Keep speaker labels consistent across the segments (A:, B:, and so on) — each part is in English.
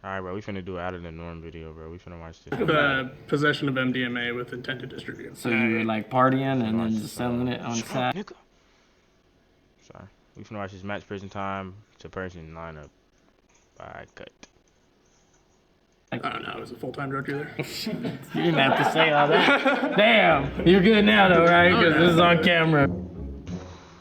A: Alright, bro, we finna do an out of the norm video, bro. We finna watch this.
B: Possession of MDMA with intent to distribute.
C: So you were like partying and then just selling it on the side?
A: Sorry. We finna watch this match prison time to person lineup by cut.
B: I don't know, I was a full-time drug dealer.
C: You didn't have to say all that. Damn, you're good now though, right? Because this is on camera.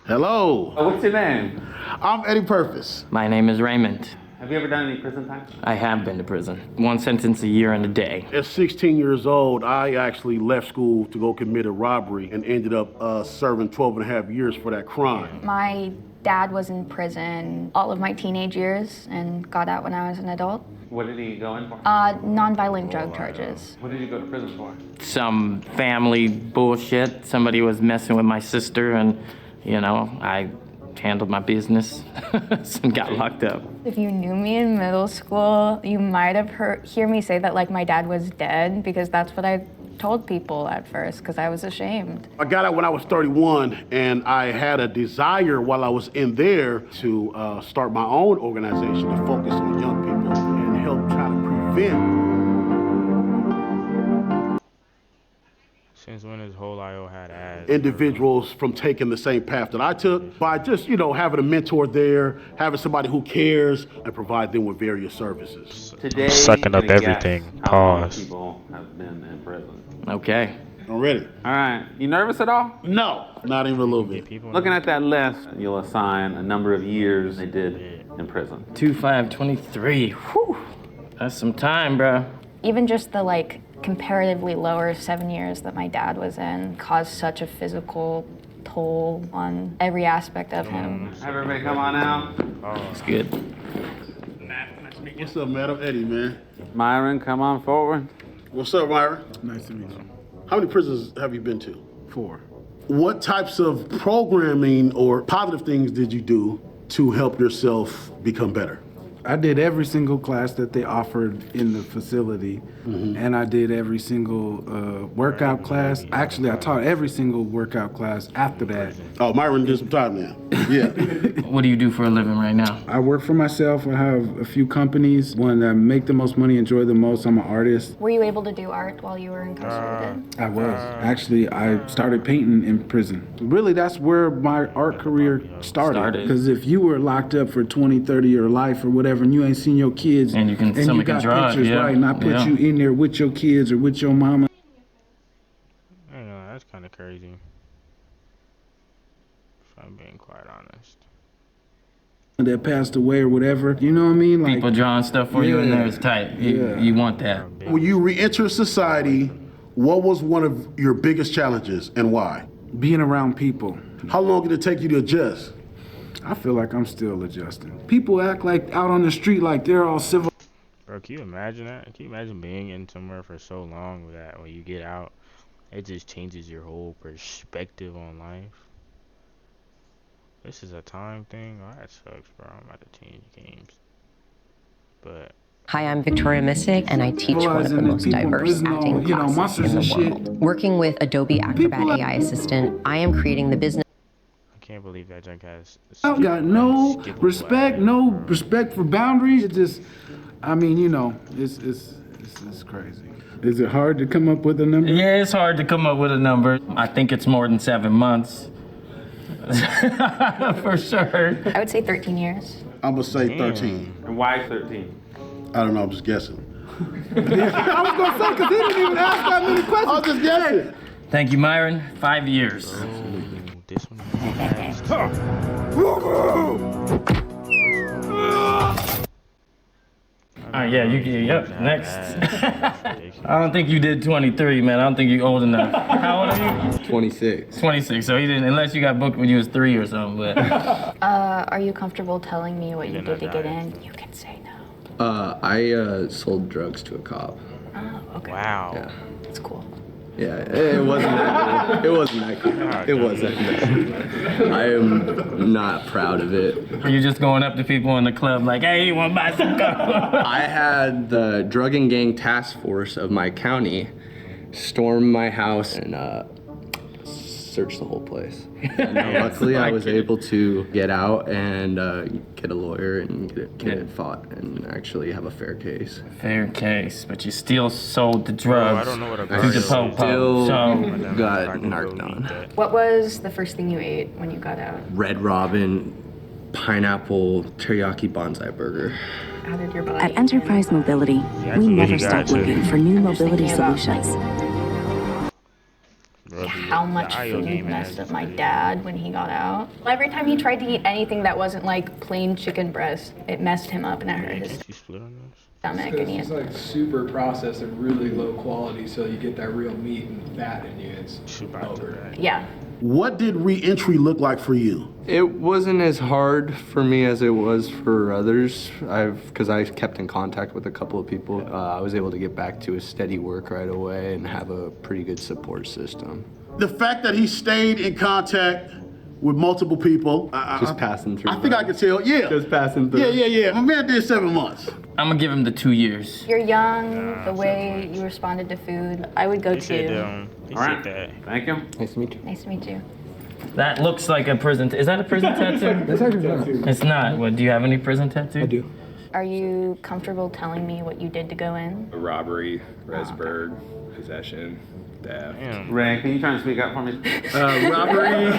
D: Hello.
E: What's your name?
D: I'm Eddie Purpose.
C: My name is Raymond.
E: Have you ever done any prison time?
C: I have been to prison. 1 sentence a year and a day.
D: At 16 years old, I actually left school to go commit a robbery and ended up serving 12 and a half years for that crime.
F: My dad was in prison all of my teenage years and got out when I was an adult.
E: What did he go in for?
F: Non-violent drug charges.
E: What did you go to prison for?
C: Some family bullshit. Somebody was messing with my sister and, you know, I handled my business and got locked up.
F: If you knew me in middle school, you might have hear me say that like my dad was dead, because that's what I told people at first, because I was ashamed.
D: I got out when I was 31, and I had a desire while I was in there to start my own organization to focus on young people and help try to prevent.
A: Since when has whole IO had ads?
D: Individuals from taking the same path that I took by just, you know, having a mentor there, having somebody who cares, and provide them with various services.
E: Today,
A: Sucking up
E: you're gonna
A: everything.
E: guess how long
A: Pause.
E: people have been in prison.
C: Okay.
D: I'm ready.
E: All right. You nervous at all?
D: No, not even a little bit.
E: Looking at that list, you'll assign a number of years they did in prison.
C: 2-5-23. Whew. That's some time, bro.
F: Even just the like comparatively lower 7 years that my dad was in caused such a physical toll on every aspect of him.
E: Have everybody come on out.
C: It's good.
D: What's up, man? I'm Eddie, man.
E: Myron, come on forward.
D: What's up, Myra?
G: Nice to meet you.
D: How many prisons have you been to?
G: 4.
D: What types of programming or positive things did you do to help yourself become better?
G: I did every single class that they offered in the facility, and I did every single workout class. Actually, I taught every single workout class after that.
D: Oh, Myron did some time now. Yeah.
C: What do you do for a living right now?
G: I work for myself. I have a few companies, one that make the most money, enjoy the most. I'm an artist.
F: Were you able to do art while you were incarcerated?
G: I was. Actually, I started painting in prison. Really, that's where my art career started. Because if you were locked up for 20, 30 your life or whatever, and you ain't seen your kids,
C: And you can
G: got
C: draw it,
G: pictures,
C: yeah.
G: right, and I put
C: Yeah.
G: you in there with your kids or with your mama.
A: I don't know, that's kind of crazy. If I'm being quite honest.
G: That passed away or whatever, you know what I mean? Like,
C: People drawing stuff for you in there is tight.
G: Yeah.
C: You want that.
D: When you re-enter society, what was one of your biggest challenges and why?
G: being around people.
D: How long did it take you to adjust?
G: I feel like I'm still adjusting. People act like out on the street like they're all civil.
A: Bro, can you imagine that? Can you imagine being in somewhere for so long that when you get out, it just changes your whole perspective on life? This is a time thing? Oh, that sucks, bro. I'm about to change games. But
H: Hi, I'm Victoria Missick, and I teach one of the most diverse acting classes in the world. Working with Adobe Acrobat AI Assistant, I am creating the business.
A: I can't believe that junk has.
G: I've got no respect for boundaries. It just, I mean, you know, it's crazy. Is it hard to come up with a number?
C: Yeah, it's hard to come up with a number. I think it's more than 7 months. For sure.
F: I would say 13 years.
D: I'm gonna say 13.
E: And why 13?
D: I don't know, I'm just guessing.
G: I was gonna say, because he didn't even ask that many questions.
D: I was just guessing.
C: Thank you, Myron. 5 years.
A: This one.
C: All right, yeah, yep, next. I don't think you did 23, man. I don't think you're old enough. How old are you?
I: 26.
C: 26, so he didn't, unless you got booked when you was 3 or something, but.
F: Are you comfortable telling me what you did to get in? You can say no.
I: I sold drugs to a cop.
F: Oh, okay.
A: Wow.
I: Yeah.
F: That's cool.
I: Yeah, it wasn't that cool. It wasn't that cool. It wasn't that cool. I am not proud of it.
C: Are you just going up to people in the club like, hey, you want to buy some coke?
I: I had the drug and gang task force of my county storm my house and search the whole place. Luckily, I was able to get out and get a lawyer and get it fought and actually have a fair case.
C: Fair case, but you still sold the drugs.
A: I don't know what a
C: to the
A: still
C: po-po.
I: got narked on.
F: What was the first thing you ate when you got out?
I: Red Robin, pineapple, teriyaki bonsai burger.
F: How did your body?
J: At Enterprise Mobility, we never stop looking for new mobility solutions.
F: How much food messed up my dad when he got out. Every time he tried to eat anything that wasn't like plain chicken breast, it messed him up and it hurt his stomach. And he
K: It's like super processed and really low quality, so you get that real meat and fat in you. It's over.
F: Yeah.
D: What did re-entry look like for you?
I: It wasn't as hard for me as it was for others. Because I kept in contact with a couple of people. I was able to get back to a steady work right away and have a pretty good support system.
D: The fact that he stayed in contact with multiple people.
I: Just passing through.
D: I think I can tell, yeah.
I: Just passing through.
D: Yeah. My man did 7 months.
C: I'm gonna give him the 2 years.
F: You're young, the way you responded to food, I would go too.
E: All right. Thank you.
I: Nice to meet you.
F: Nice to meet you.
C: That looks like a prison. Is that a prison tattoo?
K: That's actually not.
C: It's not. What? Do you have any prison tattoo?
K: I do.
F: Are you comfortable telling me what you did to go in?
K: A robbery, Resberg, possession, theft.
E: Ray, can you try and speak up for me?
K: Robbery,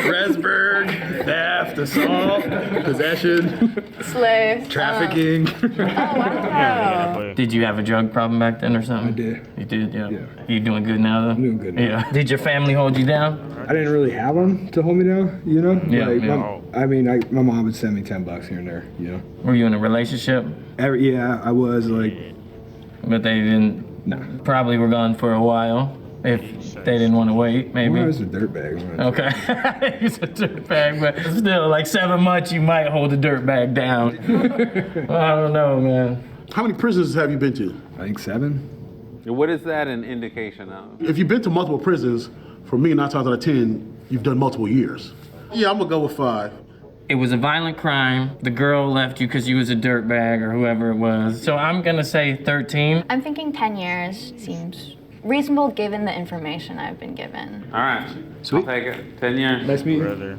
K: Resberg, theft, assault, possession,
F: Slave.
K: trafficking.
F: Oh, wow.
C: Did you have a drug problem back then or something?
K: I did.
C: You did, yeah.
K: Yeah.
C: You doing good now though?
K: I'm doing good now.
C: Yeah. Did your family hold you down?
K: I didn't really have them to hold me down, you know?
C: Yeah,
K: Like,
C: yeah.
K: My mom would send me $10 here and there, you know?
C: Were you in a relationship?
K: Yeah, I was like,
C: But they didn't.
K: no.
C: Probably were gone for a while. If they didn't want to wait, maybe.
K: I was a dirtbag.
C: Okay. He's a dirtbag, but still, like 7 months, you might hold a dirtbag down. I don't know, man.
D: How many prisons have you been to?
K: I think 7.
E: What is that an indication of?
D: If you've been to multiple prisons, for me, 9 times out of 10, you've done multiple years. Yeah, I'm gonna go with 5.
C: It was a violent crime. The girl left you because you was a dirtbag or whoever it was. So I'm gonna say 13.
F: I'm thinking 10 years seems reasonable given the information I've been given.
E: All right.
K: Sweet.
E: I'll take it. 10 years.
K: Nice meeting you.
A: Brother.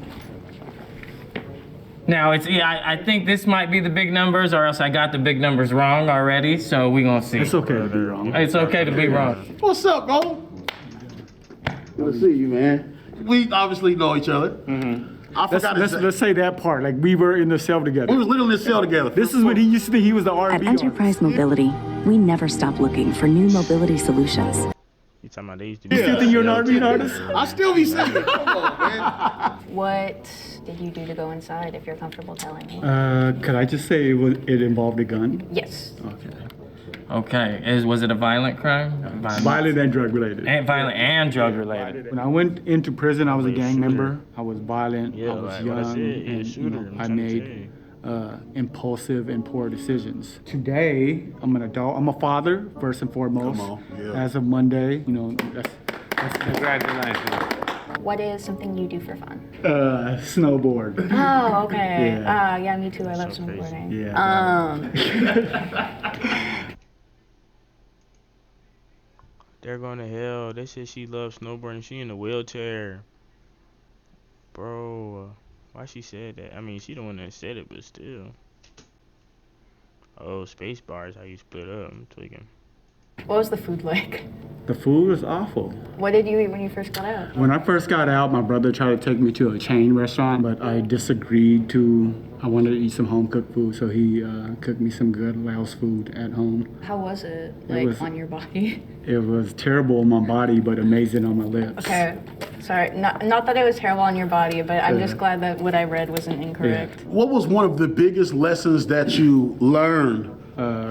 C: Now I think this might be the big numbers, or else I got the big numbers wrong already. So we gonna see.
G: It's okay to be wrong.
C: It's okay to be wrong.
D: What's up, bro? Good to see you, man. We obviously know each other. I forgot
G: Let's say that part. Like we were in the cell together.
D: we was literally in the cell together.
G: This is when he used to think he was the
J: At
G: R&B
J: Enterprise Mobility, we never stop looking for new mobility solutions.
A: You talking about they used to be?
G: You still think you're an R&B artist?
D: I still be saying, come on, man.
F: What did you do to go inside if you're comfortable telling me?
G: Could I just say it involved a gun?
F: Yes.
C: Okay. Was it a violent crime?
G: Violent and drug related.
C: And violent and drug related.
G: When I went into prison, I was a gang member. I was violent.
A: Yeah,
G: I was
A: like what I
G: young,
A: said, yeah,
G: and
A: shooter, I'm
G: I
A: trying to
G: made impulsive and poor decisions. Today, I'm an adult. I'm a father first and foremost.
D: Come on, yeah.
G: As of Monday, that's
E: Congratulations.
F: What is something you do for fun?
G: snowboard.
F: Oh, okay.
G: Yeah.
F: Yeah, me too. I love
A: So crazy.
F: snowboarding.
G: Yeah.
A: They're going to hell. They said she loves snowboarding. She in a wheelchair. Bro, why she said that? I mean, she the one that said it, but still. Oh, space bar is how you split up. I'm tweaking.
F: What was the food like?
G: The food was awful.
F: What did you eat when you first got out?
G: When I first got out, my brother tried to take me to a chain restaurant, but I disagreed I wanted to eat some home-cooked food, so he cooked me some good Laos food at home.
F: How was it? On your body?
G: It was terrible on my body, but amazing on my lips.
F: Okay. Sorry. Not that it was terrible on your body, but I'm just glad that what I read wasn't incorrect.
D: What was one of the biggest lessons that you learned?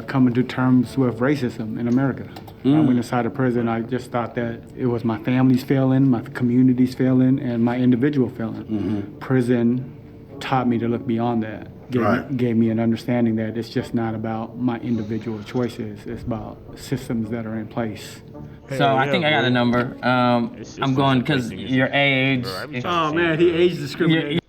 G: Coming to terms with racism in America. I went inside of prison, I just thought that it was my family's failing, my community's failing, and my individual failing. Prison taught me to look beyond that. Gave me an understanding that it's just not about my individual choices, it's about systems that are in place.
C: So I think I got a number. I'm going because your age.
G: Oh man, he age discriminated.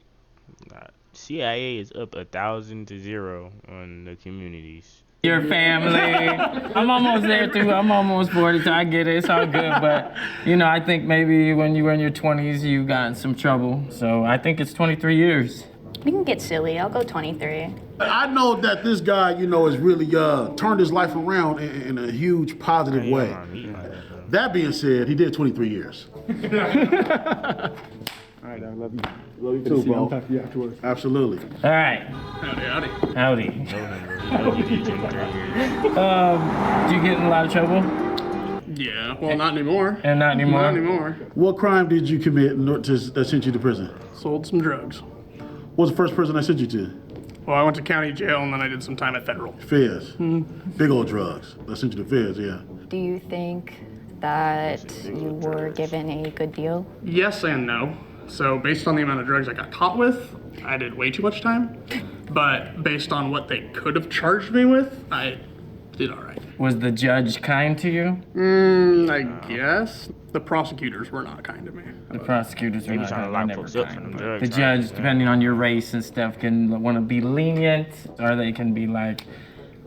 A: CIA is up 1,000 to 0 on the communities.
C: Your family. I'm almost there too. I'm almost 40, so I get it. It's all good. But, you know, I think maybe when you were in your 20s, you got in some trouble. So I think it's 23 years.
F: We can get silly. I'll go 23.
D: I know that this guy, you know, has really turned his life around in a huge positive way. That being said, he did 23 years.
G: All right, I love you.
D: Love you too, bro.
G: I'll talk to you afterwards.
D: Absolutely.
C: All right. Howdy. Do you get in a lot of trouble?
B: Yeah, well, not anymore.
C: And not anymore?
B: Not anymore.
D: What crime did you commit that sent you to prison?
B: Sold some drugs.
D: What was the first prison I sent you to?
B: Well, I went to county jail and then I did some time at federal.
D: Feds. Big old drugs. I sent you to Feds, yeah.
F: Do you think that you were given a good deal?
B: Yes and no. So based on the amount of drugs I got caught with, I did way too much time. But based on what they could have charged me with, I did all right.
C: Was the judge kind to you?
B: I guess. The prosecutors were not kind to me.
C: The prosecutors are not
A: trying to
C: kind.
A: lock folks up for them drugs.
C: The judge, depending on your race and stuff, can want to be lenient, or they can be like,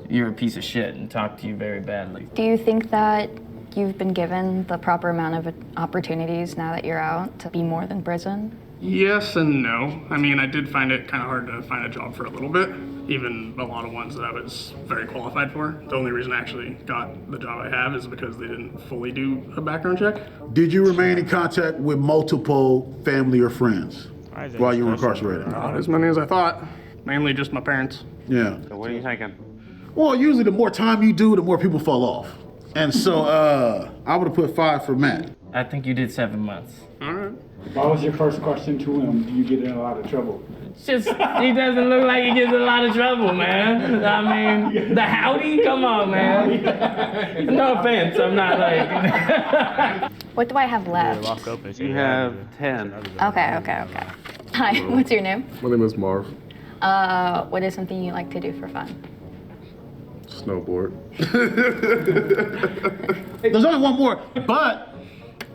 C: you're a piece of shit and talk to you very badly.
F: Do you think that you've been given the proper amount of opportunities now that you're out to be more than prison?
B: Yes and no. I mean, I did find it kind of hard to find a job for a little bit, even a lot of ones that I was very qualified for. The only reason I actually got the job I have is because they didn't fully do a background check.
D: Did you remain in contact with multiple family or friends while you were incarcerated?
B: Not as many as I thought. Mainly just my parents.
D: Yeah.
E: So what are you thinking?
D: Well, usually the more time you do, the more people fall off. And so I would have put 5 for Matt.
C: I think you did 7 months.
B: All right.
G: What was your first question to him? Do you get in a lot of trouble?
C: It's just, he doesn't look like he gets in a lot of trouble, man. I mean, the howdy? Come on, man. No offense, I'm not like...
F: What do I have left?
E: You have 10.
F: Okay. Hi, what's your name?
L: My name is Marv.
F: What is something you like to do for fun?
L: Snowboard.
D: There's only one more, but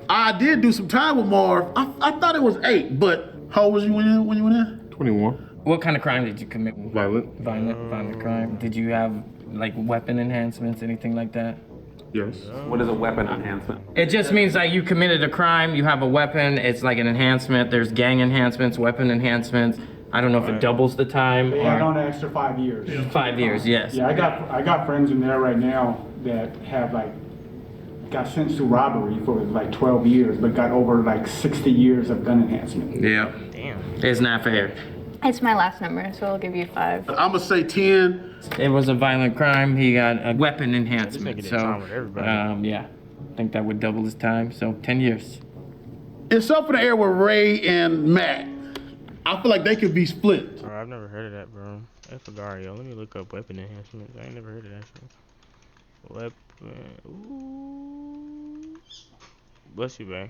D: I did do some time with Marv. I thought it was 8, but how old was you when you went in?
L: 21.
C: What kind of crime did you commit?
L: Violent.
C: Violent crime. Did you have like weapon enhancements, anything like that?
L: Yes.
E: What is a weapon enhancement?
C: It just means like you committed a crime, you have a weapon, it's like an enhancement. There's gang enhancements, weapon enhancements. I don't know if it doubles the time.
G: They add on an extra 5 years.
C: 5 years, yes.
G: Yeah, I got friends in there right now that have got sentenced to robbery for like 12 years, but got over like 60 years of gun enhancement.
C: Yeah. Damn. It's not fair.
F: It's my last number, so I'll give you 5.
D: I'm gonna say 10.
C: It was a violent crime. He got a weapon enhancement. So, yeah, I think that would double his time. So 10 years.
D: It's up in the air with Ray and Matt. I feel like they could be split.
A: Bro, I've never heard of that, bro. Effigario. Let me look up weapon enhancements. I ain't never heard of that shit. Weapon. Ooh. Bless you, babe.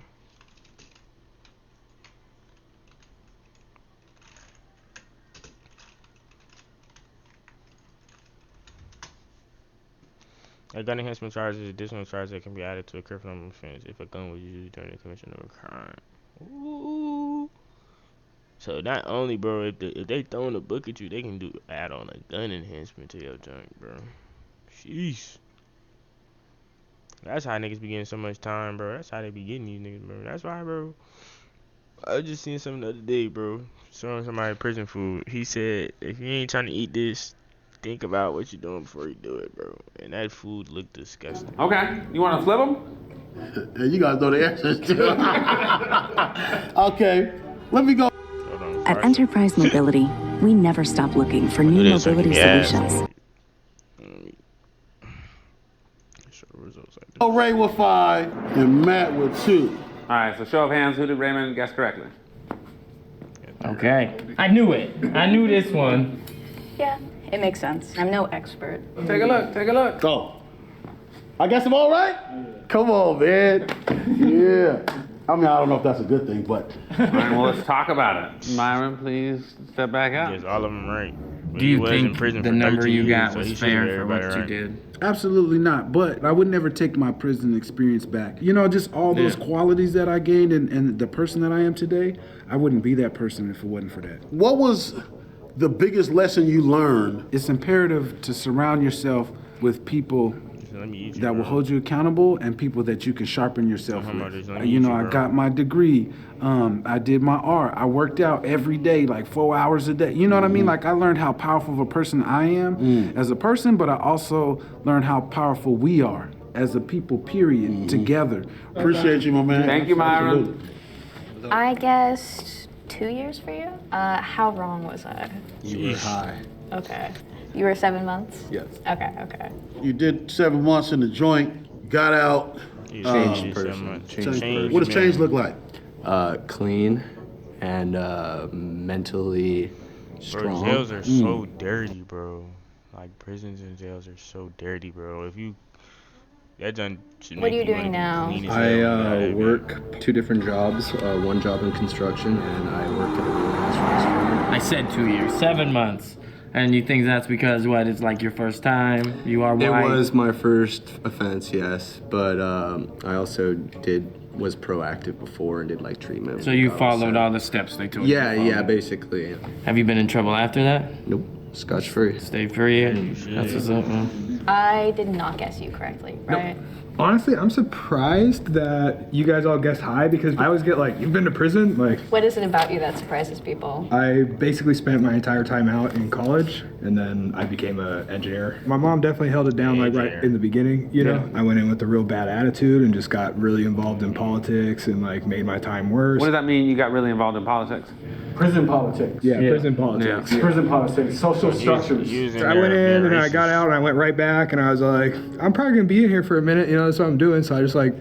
A: A gun enhancement charge is additional charge that can be added to a criminal offense if a gun was used during the commission of a crime. Ooh. So not only, bro, if they throwing a book at you, they can add on a gun enhancement to your junk, bro. Sheesh. That's how niggas be getting so much time, bro. That's how they be getting these niggas, bro. That's why, bro. I just seen something the other day, bro. Showing somebody prison food. He said, if you ain't trying to eat this, think about what you're doing before you do it, bro. And that food looked disgusting.
E: Okay, you want to flip them?
D: Hey, you guys know the answers too. Okay, let me go.
J: At Enterprise Mobility, we never stop looking for new mobility solutions.
D: Ray with 5 and Matt with 2.
E: All right, so show of hands, who did Raymond guess correctly?
C: Okay. I knew it. I knew this one.
F: Yeah, it makes sense. I'm no expert.
E: Take a look.
D: Go. I guess I'm all right? Come on, man. Yeah. I mean, I don't know if that's a good thing, but.
E: All right, well, let's talk about it. Myron, please step back out.
A: Yes, all of them right.
C: Do you think the number you got was fair for what you did?
M: Absolutely not, but I would never take my prison experience back. You know, just all those qualities that I gained and the person that I am today, I wouldn't be that person if it wasn't for that.
D: What was the biggest lesson you learned?
M: It's imperative to surround yourself with people that will hold you accountable and people that you can sharpen yourself with. You know, I got my degree. I did my art. I worked out every day, like 4 hours a day. You know what I mean? Like, I learned how powerful of a person I am as a person, but I also learned how powerful we are as a people, period, together.
D: Appreciate you, my man.
E: Thank you, Myron.
F: I guessed 2 years for you. How wrong was I?
I: You were high.
F: Okay. You were 7 months?
I: Yes.
F: Okay.
D: You did 7 months in the joint, got out.
I: Changed person.
D: What does change look like?
I: Clean and mentally strong.
A: Bro, jails are so dirty, bro. Like, prisons and jails are so dirty, bro. If you... That done should
F: What are
A: make
F: you doing now?
I: I work 2 different jobs, one job in construction, and I work at a really nice restaurant.
C: I said 2 years, 7 months. And you think that's because, what, it's like your first time? You are white?
I: It was my first offense, yes. But I also was proactive before and did like treatment.
C: So you followed all the steps they told you?
I: Yeah, basically. Yeah.
C: Have you been in trouble after that?
I: Nope. Scotch free.
C: Stay free. That's what's up, man.
F: I did not guess you correctly, right?
K: Nope. Honestly, I'm surprised that you guys all guessed high because I always get like, you've been to prison? Like,
F: What is it about you that surprises people?
K: I basically spent my entire time out in college and then I became an engineer. My mom definitely held it down like right in the beginning, you know? I went in with a real bad attitude and just got really involved in politics and like made my time worse.
E: What does that mean, you got really involved in politics?
G: Prison politics.
K: Yeah, prison politics.
G: Yeah. Prison politics, social structures.
K: So I went in and I got out and I went right back and I was like, I'm probably gonna be in here for a minute, you know, that's what I'm doing. So I just like,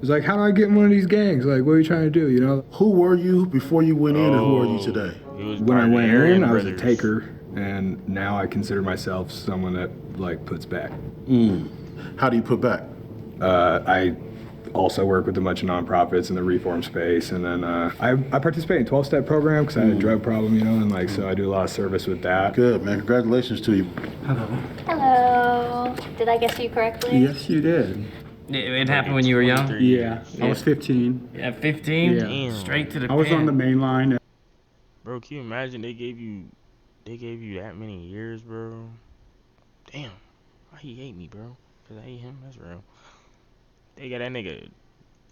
K: was like, how do I get in one of these gangs? Like, what are you trying to do, you know?
D: Who were you before you went in and who are you today?
K: When I went in, I was a taker and now I consider myself someone that like puts back.
D: How do you put back?
K: I also work with a bunch of nonprofits in the reform space, and then I participate in 12-step program because I had a drug problem, you know, and like so I do a lot of service with that.
D: Good, man. Congratulations to you.
F: Hello. Did I guess you correctly?
G: Yes, you did.
C: It happened when you were young?
G: Yeah, I was 15.
C: Yeah, 15?
G: Yeah.
C: Straight to the
G: I was
C: pen.
G: on the main line.
A: Bro, can you imagine they gave you that many years, bro? Damn. Why he hate me, bro? Because I hate him? That's real. They got that nigga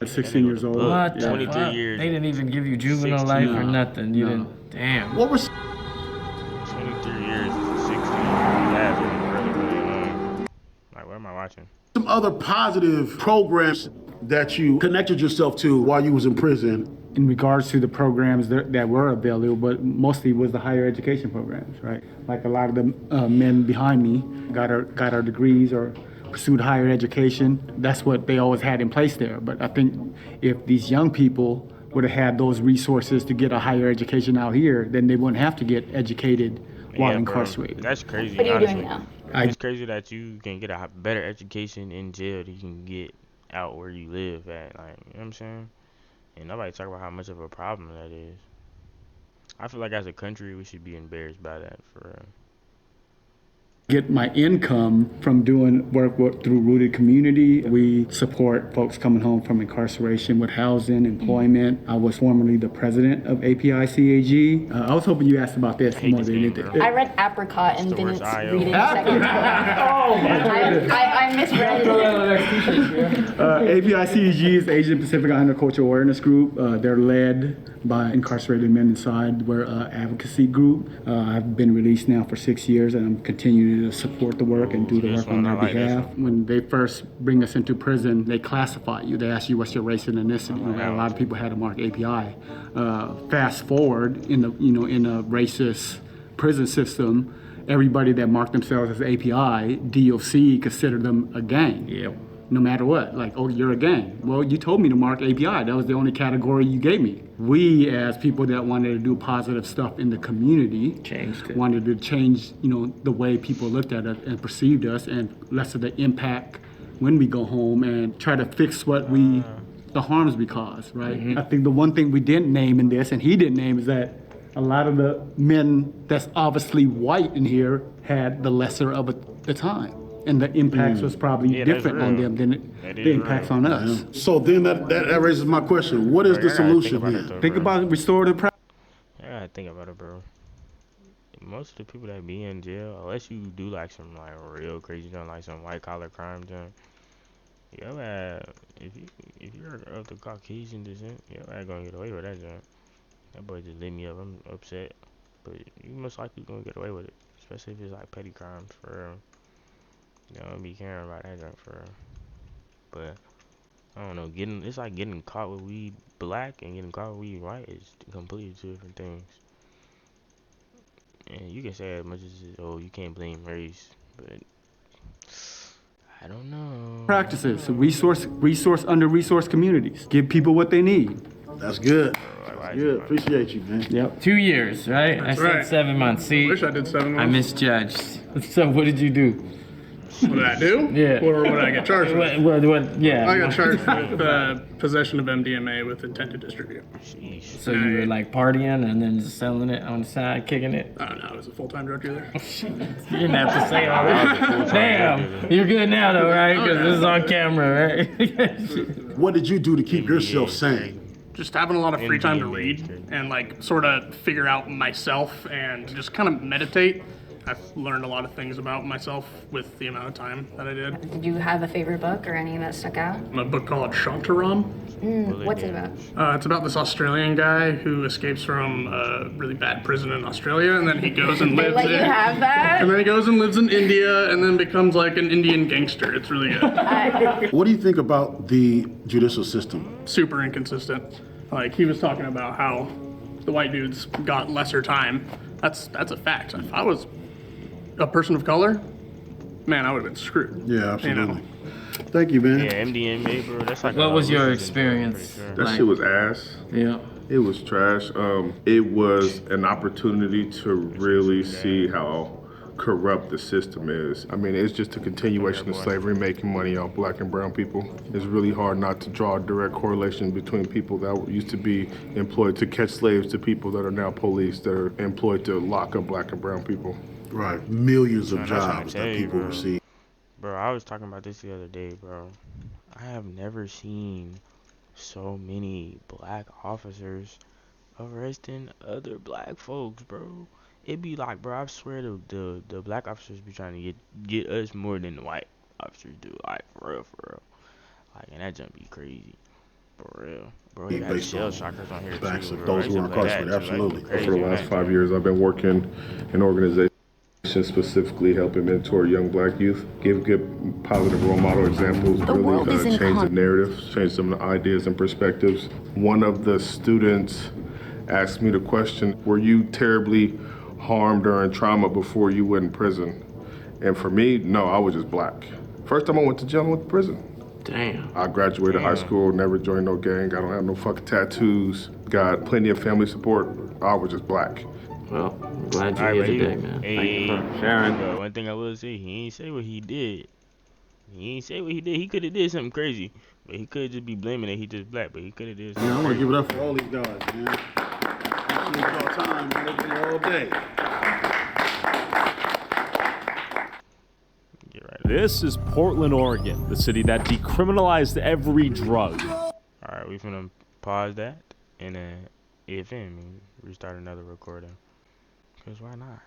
G: At 16 years old.
C: What the
A: 23
C: fuck?
A: years.
C: They didn't even give you juvenile life or nothing. You didn't. Damn.
D: What was
A: 23 years to 16? That's really young. Like, what am I watching?
D: some other positive programs that you connected yourself to while you was in prison?
G: In regards to the programs that were available, but mostly was the higher education programs, right? Like a lot of the men behind me got our degrees or pursued higher education. That's what they always had in place there. But I think if these young people would have had those resources to get a higher education out here, then they wouldn't have to get educated while incarcerated.
A: Bro, that's crazy.
F: What are you doing now?
A: It's crazy that you can get a better education in jail than you can get out where you live at. Like, you know what I'm saying? And nobody talk about how much of a problem that is. I feel like as a country, we should be embarrassed by that for real.
G: Get my income from doing work through Rooted Community. We support folks coming home from incarceration with housing, employment. I was formerly the president of ITSHBHSK. I was hoping you asked about this more than anything.
F: I read apricot and didn't read it second time. I misread it.
G: APICEG is Asian Pacific Islander Cultural Awareness Group. They're led by incarcerated men inside. We're an advocacy group. I've been released now for 6 years, and I'm continuing to support the work and do the work on their behalf. When they first bring us into prison, they classify you. They ask you what's your race and ethnicity. A lot of people had to mark API. Fast forward in a racist prison system, everybody that marked themselves as API, DOC considered them a gang.
C: Yep.
G: No matter what, like, oh, you're a gang. Well, you told me to mark API. That was the only category you gave me. We, as people that wanted to do positive stuff in the community, wanted to change, the way people looked at us and perceived us, and less of the impact when we go home, and try to fix the harms we cause, right? Mm-hmm. I think the one thing we didn't name in this, and he didn't name, is that a lot of the men that's obviously white in here had the lesser of the time. And the impacts was probably different on them than the impacts on us.
D: So then that raises my question. What is the solution then?
G: Think about restorative practice.
A: I gotta think about it, bro. most of the people that be in jail, unless you do like some like real crazy junk, like some white collar crime junk, if you're of the Caucasian descent, you're not gonna get away with that junk. That boy just lit me up. I'm upset, but you most likely gonna get away with it, especially if it's like petty crimes for real. You don't be caring about that junk for real. But I don't know, it's like getting caught with weed black and getting caught with weed white is completely two different things. And you can say as much as, oh, you can't blame race, but I don't know.
G: Practices, resource under-resourced communities. Give people what they need.
D: That's good. That's good. Appreciate you, man.
G: Yep.
C: 2 years, right?
B: That's
C: I said
B: right.
C: 7 months. See,
B: I wish I did 7 months.
C: I misjudged. So what did you do?
B: What did I do?
C: Yeah.
B: What did I get charged with?
C: What, yeah.
B: I got charged with possession of MDMA with intent to distribute.
C: So you were like partying and then just selling it on the side, kicking it?
B: I don't know. I was a full-time drug dealer.
C: You didn't have to say all that. Damn. You're good now though, right? Because this is on camera, right?
D: What did you do to keep yourself sane?
B: Just having a lot of free time to read and like sort of figure out myself and just kind of meditate. I've learned a lot of things about myself with the amount of time that I did.
F: Did you have a favorite book or any that stuck out?
B: A book called Shantaram.
F: What's it about?
B: It's about this Australian guy who escapes from a really bad prison in Australia, and then he goes and lives
F: They let you have that?
B: and then he goes and lives in India, and then becomes like an Indian gangster. It's really good.
D: What do you think about the judicial system?
B: Super inconsistent. Like he was talking about how the white dudes got lesser time. That's a fact. If I was a person of color, man, I would have been screwed.
D: Yeah, absolutely.
B: You know?
D: Thank you, man.
A: Yeah, MDMA, bro. That's like
C: What was your experience?
L: That shit was ass.
C: Yeah.
L: It was trash. It was an opportunity to really see how corrupt the system is. I mean, it's just a continuation of slavery, making money off black and brown people. It's really hard not to draw a direct correlation between people that used to be employed to catch slaves to people that are now police that are employed to lock up black and brown people.
D: Right. Millions of
A: Man, that's what I'm
D: jobs that
A: telling you,
D: people
A: bro.
D: receive.
A: Bro, I was talking about this the other day, bro. I have never seen so many black officers arresting other black folks, bro. It be like, bro, I swear the black officers be trying to get us more than the white officers do. Like, for real. Like, and that jump be crazy. For real. Bro, you got shell shockers on here
D: Backs
A: too,
D: of
A: bro.
D: those who are incarcerated, absolutely.
L: For the last 5 years, I've been working in organizations specifically helping mentor young black youth, give good positive role model examples, really change the narrative, change some of the ideas and perspectives. One of the students asked me the question, were you terribly harmed or in trauma before you went in prison? And for me, no, I was just black. First time I went to jail, I went to prison.
C: Damn.
L: I graduated high school, never joined no gang, I don't have no fucking tattoos, got plenty of family support. I was just black.
C: Well, I'm glad you're here today, man. Thank you for sharing.
A: Bro, one thing I will say, he ain't say what he did. He could have did something crazy, but he could just be blaming that he just black, but he could have did something
D: Yeah, I want to
A: crazy.
D: give it up for all these guys, man. Appreciate y'all time, man. It's been all day.
N: This is Portland, Oregon, the city that decriminalized every drug.
A: Alright, we finna pause that and then if and restart another recording. Cause why not?